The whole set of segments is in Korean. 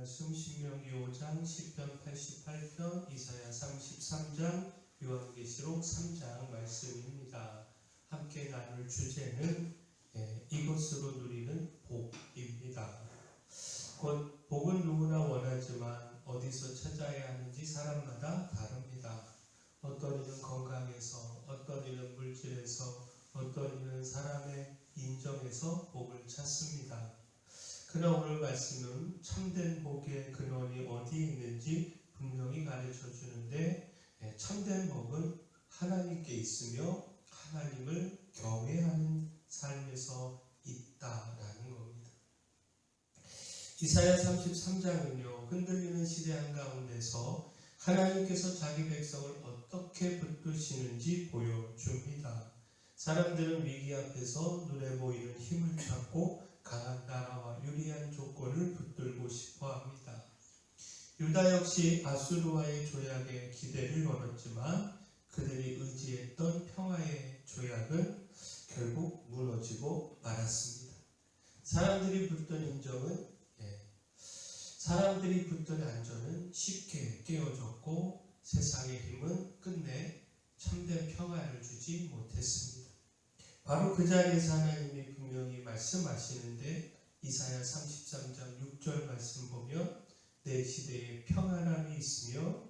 말씀 신명기 5장, 시편 88편, 이사야 33장, 요한계시록 3장 말씀입니다. 함께 나눌 주제는 이것으로 누리는 복입니다. 곧 복은 누구나 원하지만 어디서 찾아야 하는지 사람마다 다릅니다. 어떤 이는 건강에서, 어떤 이는 물질에서, 어떤 이는 사람의 인정에서 복을 찾습니다. 그러나 오늘 말씀은 참된 복의 근원이 어디에 있는지 분명히 가르쳐 주는데, 참된 복은 하나님께 있으며 하나님을 경외하는 삶에서 있다라는 겁니다. 이사야 33장은요, 흔들리는 시대 한가운데서 하나님께서 자기 백성을 어떻게 붙드시는지 보여줍니다. 사람들은 위기 앞에서 눈에 보이는 힘을 찾고 강한 나라와 유리한 조건을 붙들고 싶어 합니다. 유다 역시 아수르와의 조약에 기대를 걸었지만 그들이 의지했던 평화의 조약은 결국 무너지고 말았습니다. 사람들이 붙든 안전은 쉽게 깨어졌고 세상의 힘은 끝내 참된 평화를 주지 못했습니다. 바로 그 자리에서 하나님이 분명히 말씀하시는데, 이사야 33장 6절 말씀 보면 내 시대에 평안함이 있으며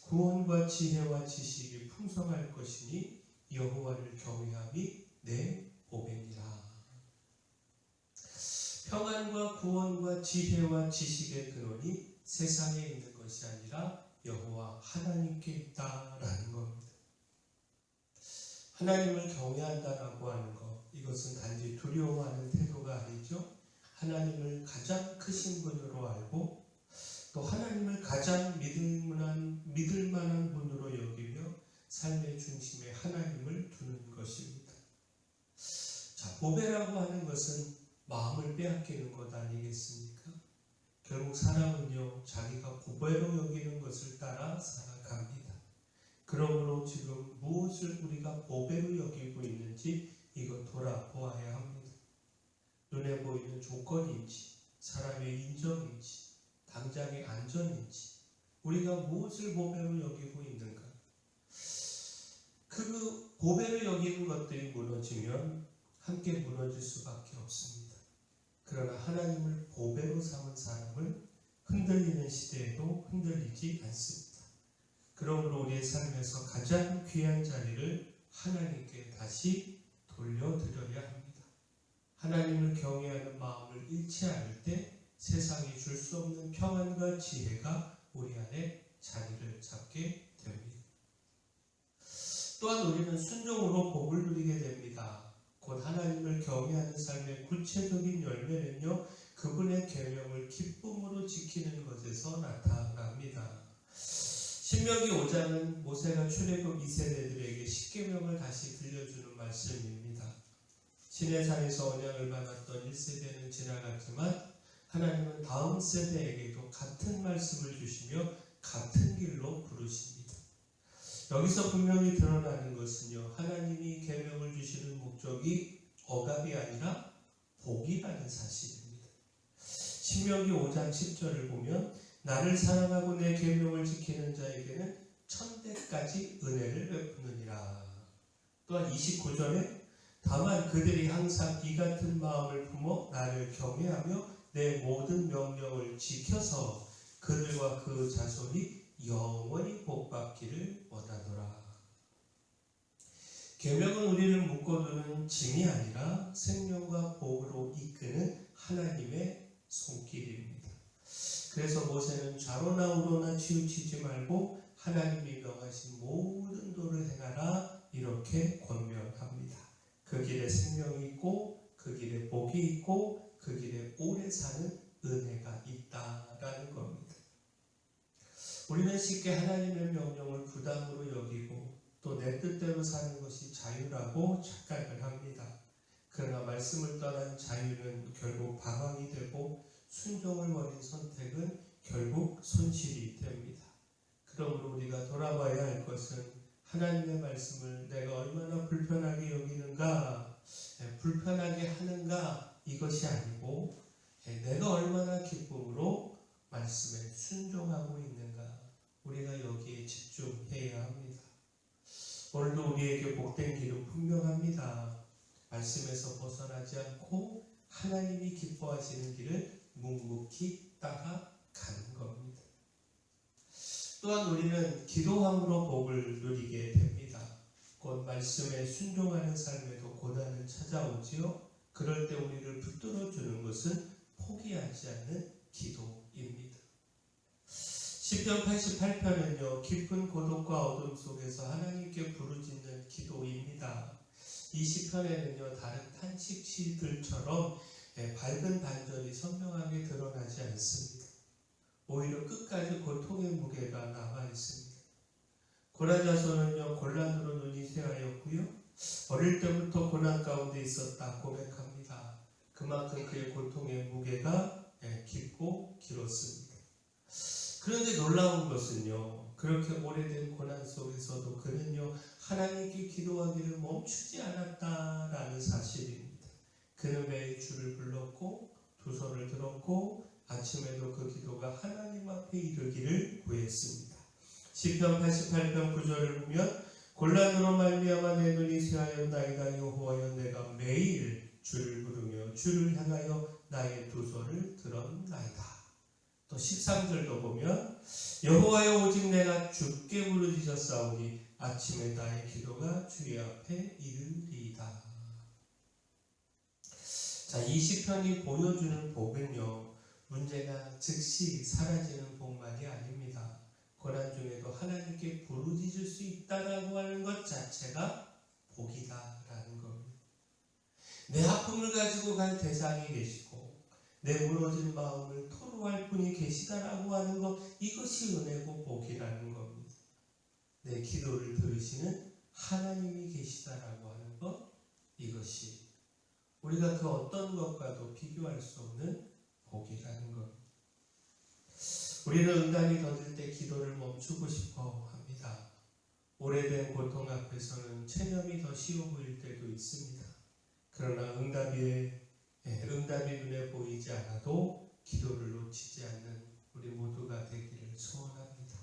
구원과 지혜와 지식이 풍성할 것이니 여호와를 경외함이 내 복이니라. 평안과 구원과 지혜와 지식의 근원이 세상에 있는 것이 아니라 여호와 하나님께 있다라는 겁니다. 하나님을 경외한다라고 하는 것, 이것은 단지 두려워하는 태도가 아니죠. 하나님을 가장 크신 분으로 알고 또 하나님을 가장 믿을 만한 분으로 여기며 삶의 중심에 하나님을 두는 것입니다. 자, 보배라고 하는 것은 마음을 빼앗기는 것 아니겠습니까? 결국 사람은요, 자기가 보배로 여기는 것을 따라 살아갑니다. 그러므로 지금 무엇을 우리가 보배로 여기고 있는지 이거 돌아보아야 합니다. 눈에 보이는 조건인지, 사람의 인정인지, 당장의 안전인지, 우리가 무엇을 보배로 여기고 있는가? 그 보배로 여기는 것들이 무너지면 함께 무너질 수밖에 없습니다. 그러나 하나님을 보배로 삼은 사람은 흔들리는 시대에도 흔들리지 않습니다. 그러므로 우리의 삶에서 가장 귀한 자리를 하나님께 다시 돌려드려야 합니다. 하나님을 경외하는 마음을 잃지 않을 때 세상이 줄 수 없는 평안과 지혜가 우리 안에 자리를 잡게 됩니다. 또한 우리는 순종으로 복을 누리게 됩니다. 곧 하나님을 경외하는 삶의 구체적인 열매는요, 그분의 계명을 기쁨으로 지키는 것에서 나타납니다. 신명기 5장은 모세가 출애굽 2세대들에게 십계명을 다시 들려주는 말씀입니다. 시내산에서 언약을 받았던 1세대는 지나갔지만 하나님은 다음 세대에게도 같은 말씀을 주시며 같은 길로 부르십니다. 여기서 분명히 드러나는 것은요, 하나님이 계명을 주시는 목적이 억압이 아니라 복이라는 사실입니다. 신명기 5장 10절을 보면 나를 사랑하고 내 계명을 지키는 자에게는 천대까지 은혜를 베푸느니라. 또한 29절에 다만 그들이 항상 이 같은 마음을 품어 나를 경외하며 내 모든 명령을 지켜서 그들과 그 자손이 영원히 복받기를 원하노라. 계명은 우리를 묶어두는 짐이 아니라 생명과 복으로 이끄는 하나님의 손길입니다. 그래서 모세는 좌로나 우로나 치우치지 말고 하나님이 명하신 모든 도를 행하라 이렇게 권면합니다. 그 길에 생명이 있고 그 길에 복이 있고 그 길에 오래 사는 은혜가 있다라는 겁니다. 우리는 쉽게 하나님의 명령을 부담으로 여기고 또 내 뜻대로 사는 것이 자유라고 착각을 합니다. 그러나 말씀을 떠난 자유는 결국 방황이 되고 순종을 버린 선택은 결국 손실이 됩니다. 그러므로 우리가 돌아봐야 할 것은 하나님의 말씀을 내가 얼마나 불편하게 여기는가, 불편하게 하는가 이것이 아니고 내가 얼마나 기쁨으로 말씀에 순종하고 있는가? 우리가 여기에 집중해야 합니다. 오늘도 우리에게 복된 길은 분명합니다. 말씀에서 벗어나지 않고 하나님이 기뻐하시는 길을 묵묵히 따라가는 겁니다. 또한 우리는 기도함으로 복을 누리게 됩니다. 곧 말씀에 순종하는 삶에도 고난은 찾아오지요. 그럴 때 우리를 붙들어 주는 것은 포기하지 않는 기도입니다. 시편 88편은요, 깊은 고독과 어둠 속에서 하나님께 부르짖는 기도입니다. 이 시편에는요, 다른 탄식 시들처럼 밝은 반전이 선명하게 드러나지 않습니다. 오히려 끝까지 고통의 무게가 남아 있습니다. 고난 자손은요, 곤란으로 눈이 새하였고요, 어릴 때부터 고난 가운데 있었다 고백합니다. 그만큼 그의 고통의 무게가 깊고 길었습니다. 그런데 놀라운 것은요, 그렇게 오래된 고난 속에서도 그는요, 하나님께 기도하기를 멈추지 않았다라는 사실입니다. 그는 매일 주를 불렀고 두 손을 들었고 아침에도 그 기도가 하나님 앞에 이르기를 구했습니다. 시편 88편 9절을 보면 곤란으로 말미암아 내 눈이 새하였나이다. 여호와여, 내가 매일 주를 부르며 주를 향하여 나의 두 손을 들었나이다. 또 13절도 보면 여호와여, 오직 내가 주께 부르짖었사오니 아침에 나의 기도가 주의 앞에 이르리이다. 자, 이 시편이 보여주는 복은요, 문제가 즉시 사라지는 복만이 아닙니다. 고난 중에도 하나님께 부르짖을 수 있다라고 하는 것 자체가 복이다라는 겁니다. 내 아픔을 가지고 갈 대상이 계시고 내 무너진 마음을 토로할 분이 계시다라고 하는 것, 이것이 은혜고 복이라는 겁니다. 내 기도를 들으시는 하나님이 계시다라고 하는 것, 이것이 우리가 그 어떤 것과도 비교할 수 없는 복이라는 겁니다. 우리는 응답이 더딜 때 기도를 멈추고 싶어 합니다. 오래된 고통 앞에서는 체념이 더 쉬워 보일 때도 있습니다. 그러나 응답이 눈에 보이지 않아도 기도를 놓치지 않는 우리 모두가 되기를 소원합니다.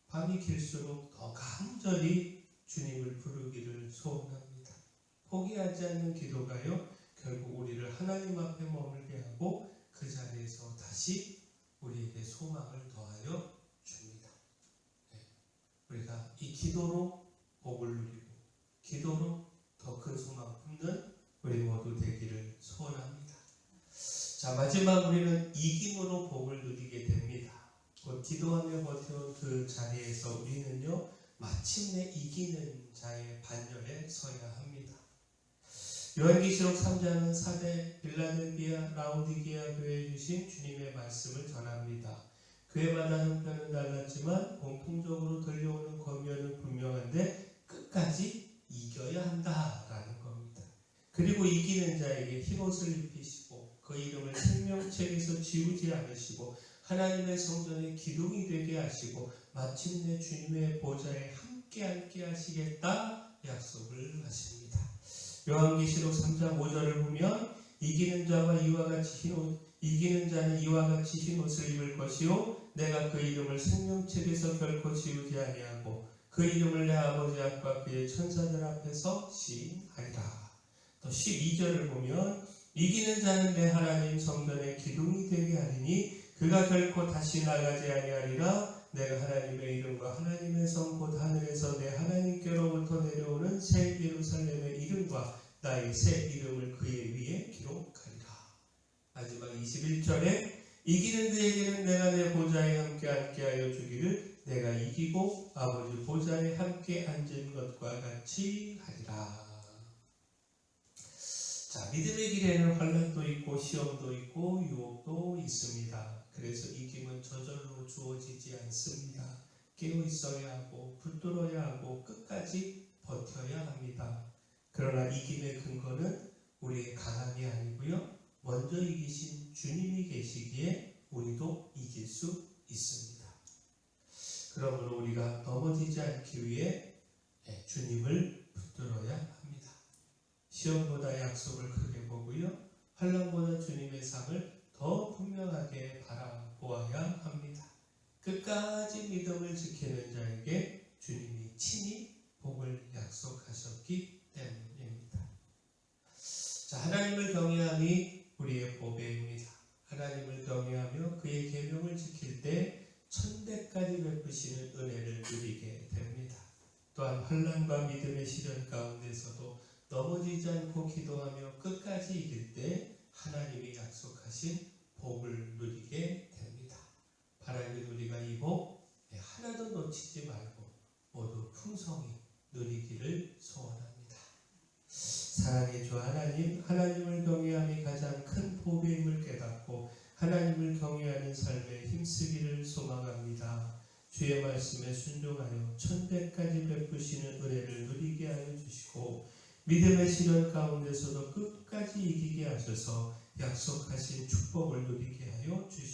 밤이 길수록 더 간절히 주님을 부르기를 소원합니다. 포기하지 않는 기도가요, 결국 우리를 하나님 앞에 머물게 하고 그 자리에서 다시 우리에게 소망을 더하여 줍니다. 우리가 이 기도로 복을 누리고 기도로 더 큰 소망 품는 우리 모두 되기를 소원합니다. 자, 마지막 우리는 이김으로 복을 누리게 됩니다. 곧 기도하며 버텨온 그 자리에서 우리는요, 마침내 이기는 자의 반열에 서야 합니다. 요한계시록 3장은 사대 빌라델비아 라오디게아 교회에 주신 주님의 말씀을 전합니다. 교회마다 형편은 달랐지만 공통적으로 들려오는 권면은 분명한데 끝까지 이겨야 한다라는 겁니다. 그리고 이기는 자에게 흰옷을 입히시고 그 이름을 생명책에서 지우지 않으시고 하나님의 성전의 기둥이 되게 하시고 마침내 주님의 보좌에 함께 하시겠다 약속을 하십니다. 요한계시록 3장 5절을 보면 이기는 자는 이와 같이 흰옷을 입을 것이요 내가 그 이름을 생명책에서 결코 지우지 아니하고 그 이름을 내 아버지 앞과 그의 천사들 앞에서 시인하리라. 또 12절을 보면 이기는 자는 내 하나님 성전의 기둥이 되게 하리니 그가 결코 다시 나가지 아니하리라. 내가 하나님의 이름과 하나님의 성 곧 하늘에서 내 하나님께로부터 내려오는 새 예루살렘의 이름과 나의 새 이름을 그의 위에 기록하리라. 마지막 21절에 이기는 그에게는 내가 내 보좌에 함께 하여 주기를 내가 이기고 아버지 보좌에 함께 앉은 것과 같이 하리라. 자, 믿음의 길에는 환난도 있고 시험도 있고 유혹도 있습니다. 그래서 이김은 저절로 주어지지 않습니다. 깨어 있어야 하고 붙들어야 하고 끝까지 버텨야 합니다. 그러나 이김의 근거는 우리의 강함이 아니고요, 먼저 이기신 주님이 계시기에 우리도 이길 수 있습니다. 그러므로 우리가 넘어지지 않기 위해 주님을 붙들어야 합니다. 시험보다 약속을 크게 보고요, 환난보다 주님의 삶을 더 더 분명하게 바라보아야 합니다. 끝까지 믿음을 지키는 자에게 주님이 친히 복을 약속하셨기 때문입니다. 자, 하나님을 경외함이 우리의 보배입니다. 하나님을 경외하며 그의 계명을 지킬 때 천대까지 베푸시는 은혜를 누리게 됩니다. 또한 환난과 믿음의 시련 가운데서도 넘어지지 않고 기도하며 끝까지 이길 때 하나님이 약속하신 복을 누리게 됩니다. 하나님, 우리가 이 복 하나도 놓치지 말고 모두 풍성히 누리기를 소원합니다. 사랑의 주 하나님, 하나님을 경외함이 가장 큰 보배임을 깨닫고 하나님을 경외하는 삶에 힘쓰기를 소망합니다. 주의 말씀에 순종하여 천대까지 베푸시는 은혜를 누리게 하여 주시고 믿음의 시련 가운데서도 끝까지 이기게 하셔서 약속하신 축복을 누리게 하여 주시옵소서.